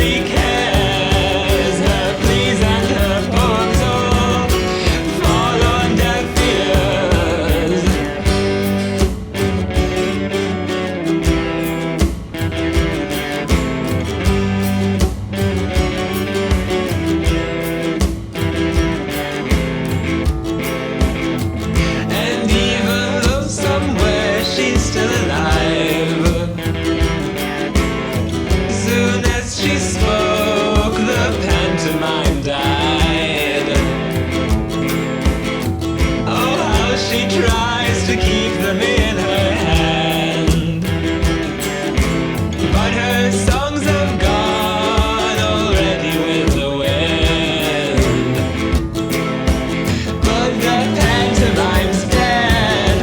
nobody cares. Her pleas and her poems all fall on deaf ears. And even though somewhere she's still alive, soon as she spoke, the pantomime died. Oh, how she tries to keep them in her hand, but her songs have gone already with the wind. But the pantomime's dead,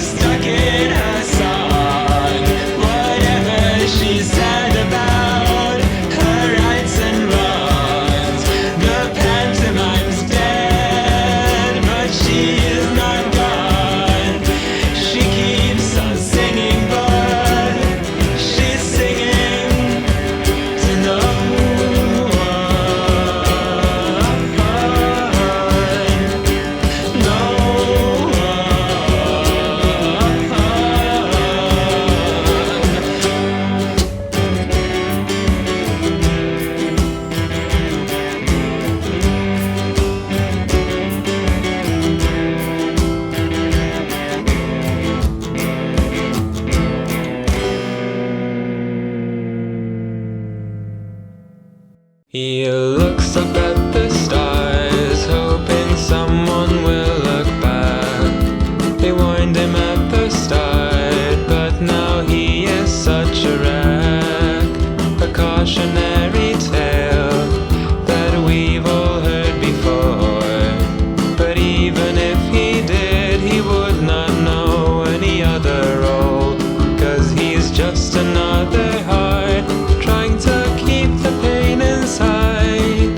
stuck in her song. Whatever she said about her rights and wrongs, the pantomime's dead, but she is not gone. She keeps on singing, but she's singing to no one. No He looks up at the stars, hoping someone will look back. They warned him at the start, but now he is such a wreck. A cautionary tale that we've all heard before. But even if he did, he would not know any other role, 'cause he's just another heart trying to keep the pain inside.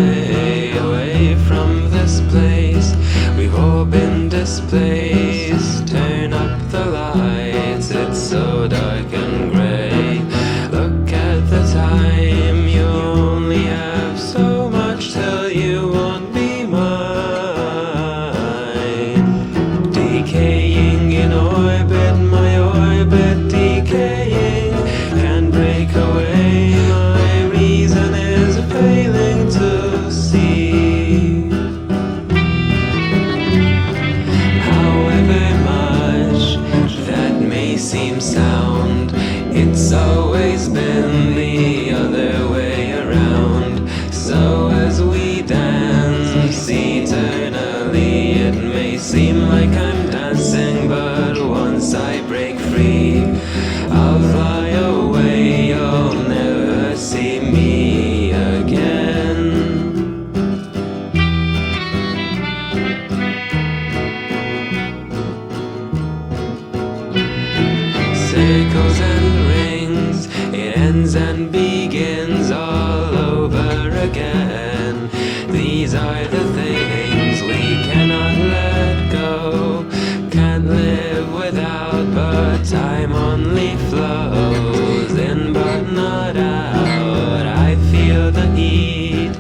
away from this place. We've all been displaced. Turn up the lights, it's so dark and grey. Look at the time, you only have so much till you won't be mine. Decaying in orbit, my orbit decaying. Can't break away, my reason is failing to see. However much that may seem sound, it's always been the other way around. So as we dance eternally, it may seem like I'm dancing, but once I break free, I'll fly away, you'll never see me again. Circles and rings, it ends and begins all over again. These are the things we cannot let go, can't live without, but time only flows in but not out. I feel the heat,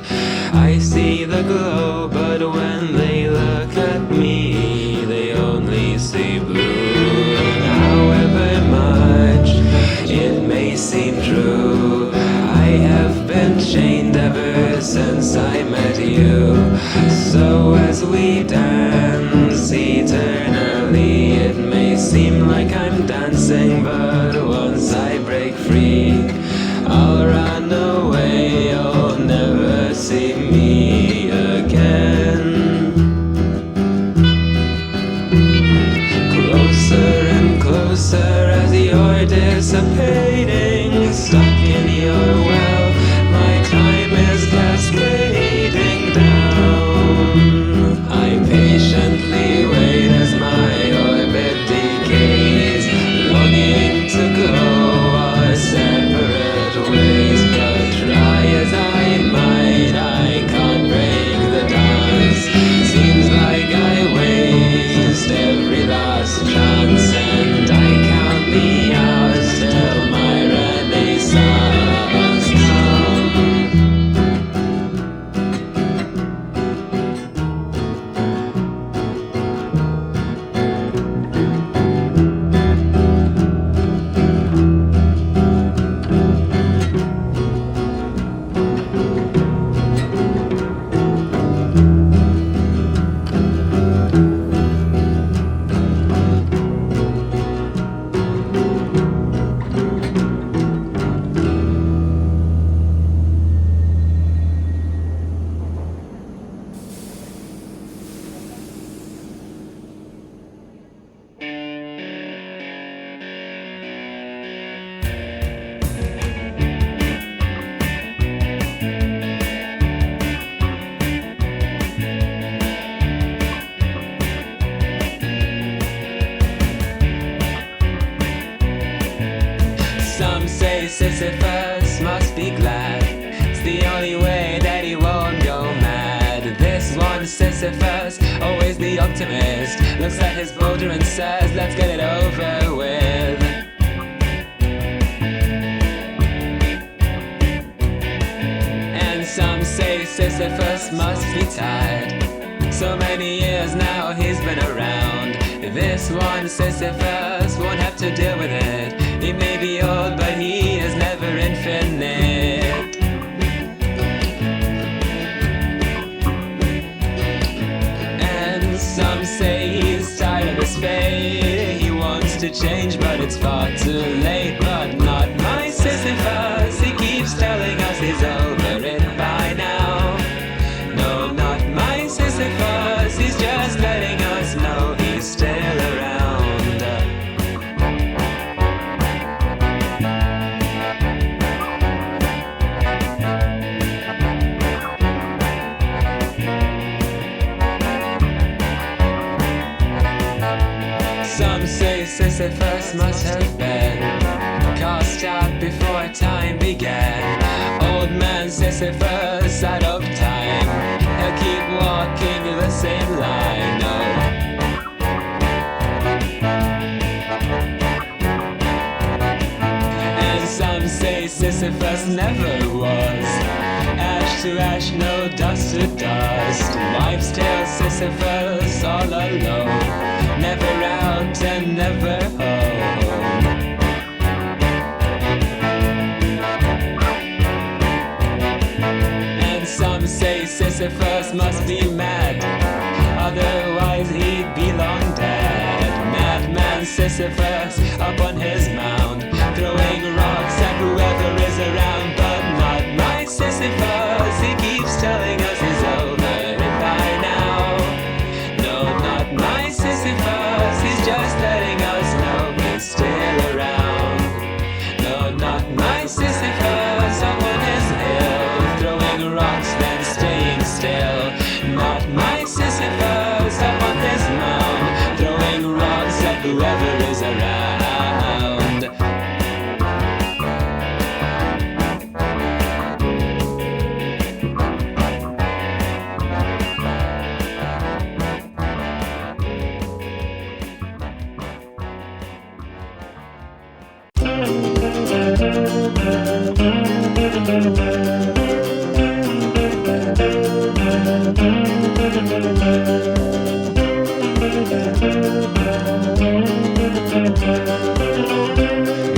I see the glow, but when they look at me, they only see blue. And however much it may seem true, I have been chained ever since I met you. So as we dance eternally, it may seem like I'm dancing, but once I break free, I'll run away, you'll never see me again. Closer and closer as you're dissipating, stuck in your well, my time is cascading down. I patiently wait as my orbit decays, longing to go our separate ways, but try as I might, I can't break the dance. Seems like I waste every last chance, and I count the hours till my renaissance comes. Some say Sisyphus must be glad, it's the only way that he won't go mad. This one Sisyphus, always the optimist, looks at his boulder and says, let's get it over with. And some say Sisyphus must be tired, so many years now he's been around. This one Sisyphus won't have to deal with it. He may be old, but he is never infinite. And some say he's tired of his fate. He wants to change, but it's far too late. But not my Sisyphus, he keeps telling us he's over it by now. No, not my Sisyphus, he's just letting us know he's still around. Some say Sisyphus must have been cast out before time began. Old man Sisyphus out of time. same line, no. And some say Sisyphus never was. Ash to ash, no dust to dust. Wives' tale Sisyphus all alone, never out and never home. And some say Sisyphus must be mad, otherwise he'd be long dead. Madman Sisyphus up on his mound, throwing rocks at whoever is around. But not my Sisyphus, he keeps telling us he's over it by now. No, not my Sisyphus, he's just letting us know he's still around. No, not my Sisyphus, up on his hill, throwing rocks then staying still. Not my Sisyphus, up on his mound, throwing rocks at whoever is around.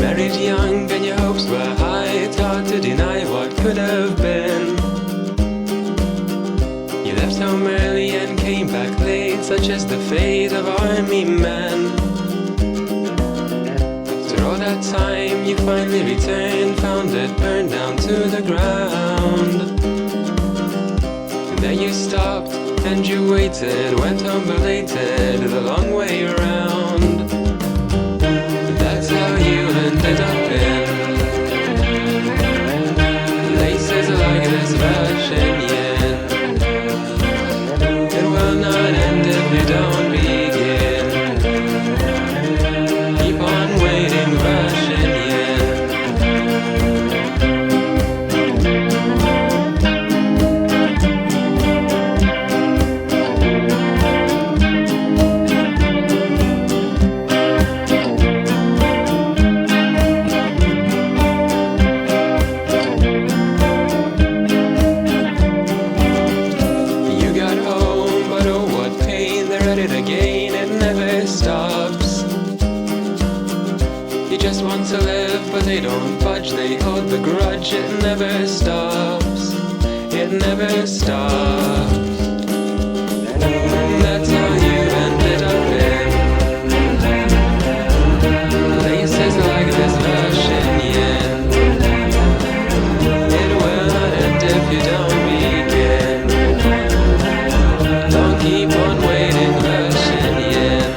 Married young and your hopes were high, it's hard to deny what could have been. You left home early and came back late, such is the fate of army men. After all that time you finally returned, found it burned down to the ground. And then you stopped and you waited, went home belated the long way around. That's how you ended up in places like this Vershinin. It will not end if you don't begin. Keep on waiting, Vershinin. Just want to live, but they don't budge. They hold the grudge. It never stops. It never stops. That's how you ended up in places like this Vershinin. It will not end if you don't begin. Don't keep on waiting, Vershinin.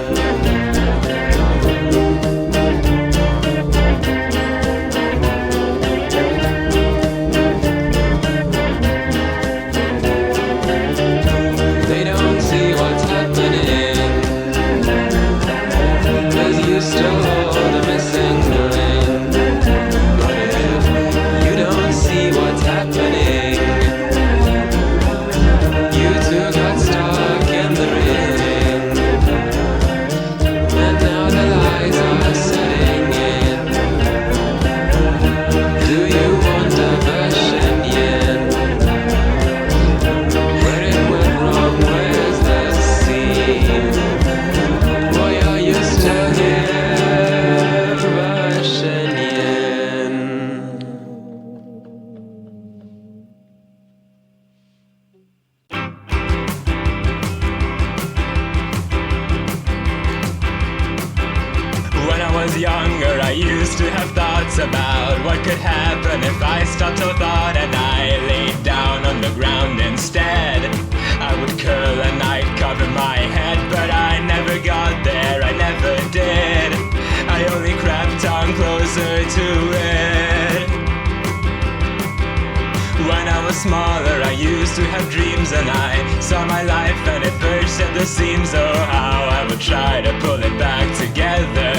was younger, I used to have thoughts about what could happen if I stopped all thought and I laid down on the ground instead. I would curl and I'd cover my head, but I never got there, I never did. I only crept on closer to it. When I was smaller, I used to have dreams and I saw my life and it burst at the seams. Oh, how I would try to pull it back together.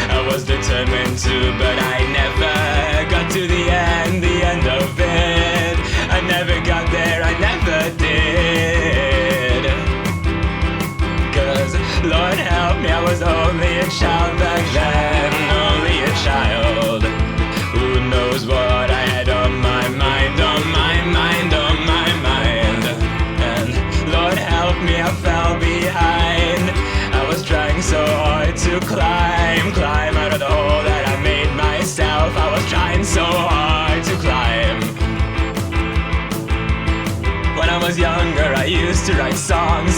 I was determined to, but I never got to the end of it. I never got there, I never did. me, I was only a child back then, only a child. Who knows what I had on my mind, on my mind, on my mind. And Lord help me, I fell behind. I was trying so hard to climb out of the hole that I made myself. I was trying so hard to climb. When I was younger, I used to write songs.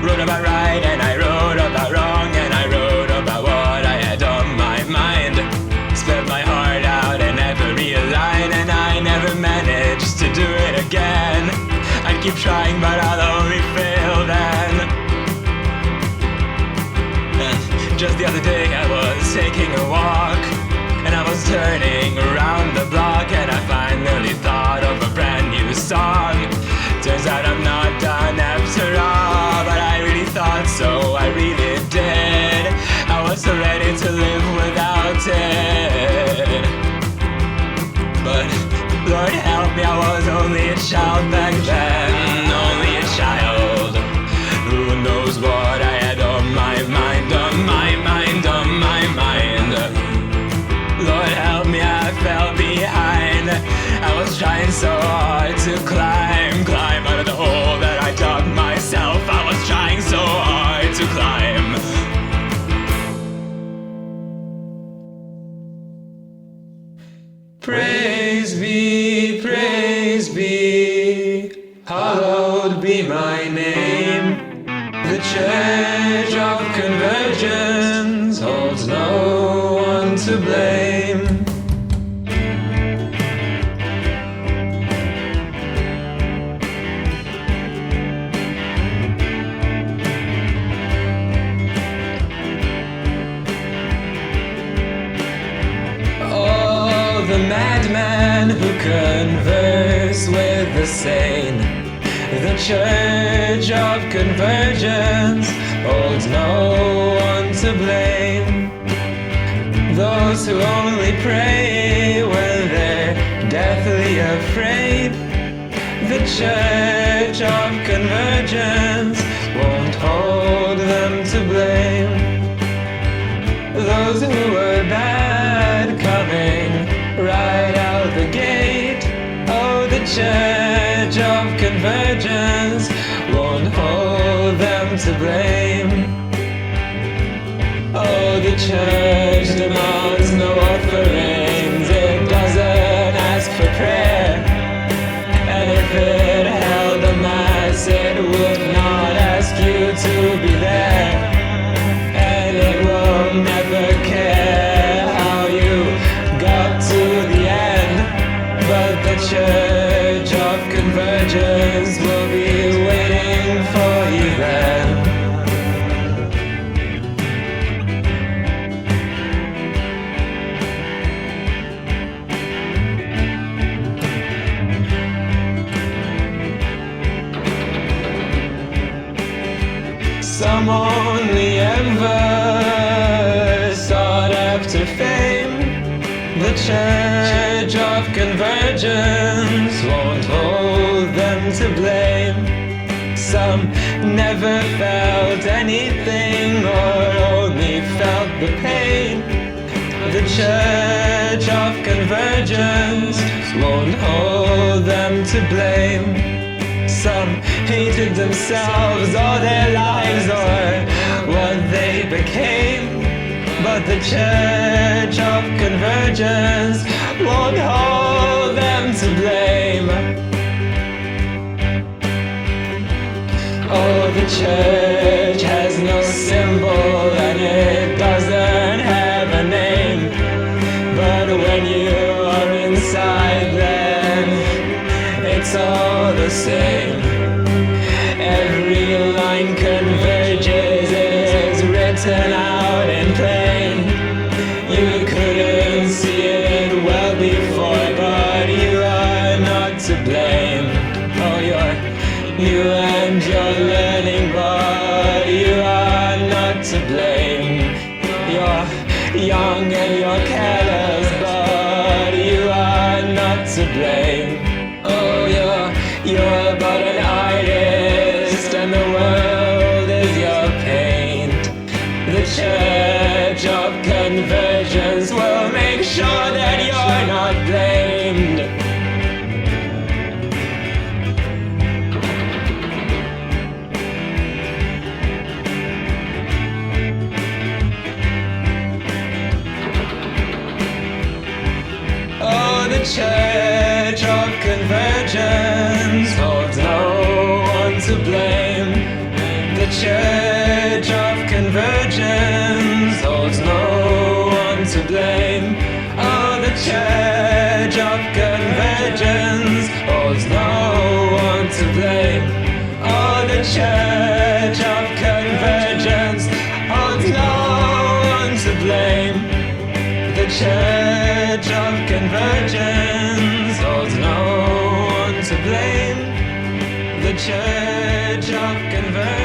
Wrote about right and I wrote about wrong, and I wrote about what I had on my mind. Spilled my heart out in every line, and I never managed to do it again. I'd keep trying, but I'll only fail then. Just the other day I was taking a walk, and I was turning around the block, and I finally thought of a brand new song. Turns out I'm not done after all, but I really thought so, I really did. I was so ready to live without it. But Lord help me, I was only a child back then, only a child. Who knows what I had on my mind, on my mind, on my mind. Lord help me, I fell behind. I was trying so hard to climb out of the hole that I dug myself. I was trying so hard to climb. Praise be, hallowed be my name. The Church of Convergence holds no one to blame. The madman who converse with the sane. The Church of Convergence holds no one to blame. Those who only pray when they're deathly afraid. The Church of Convergence won't hold them to blame. Those who were bad coming right out the gate. Oh, the Church of Convergence won't hold them to blame. Oh, the Church demands no offerings. It doesn't ask for prayer. And if it held a mass, it would not ask you to be there. And it will never care how you got to the end, but the Church of Convergence will be waiting for you then. Some only ever sought after fame. The Church of Convergence won't hold them to blame. Some never felt anything or only felt the pain. The Church of Convergence won't hold them to blame. Some hated themselves all their lives or what they became. But the Church of Convergence won't hold them to blame. Oh, the Church has no symbol and it doesn't have a name. But when you are inside then it's all the same. Every line converges, it is written out in plain. You couldn't see it well before, but you are not to blame. Oh, you and your learning, but you are not to blame. You're young and you're careless, but you are not to blame. Oh, you're but an artist, and the world is your paint. The to blame. The Church of Convergence holds no one to blame. Oh, the Church of Convergence holds no one to blame. Oh, the Church of Convergence holds no one to blame. The Church of Convergence holds no one to blame. The Church of Convergence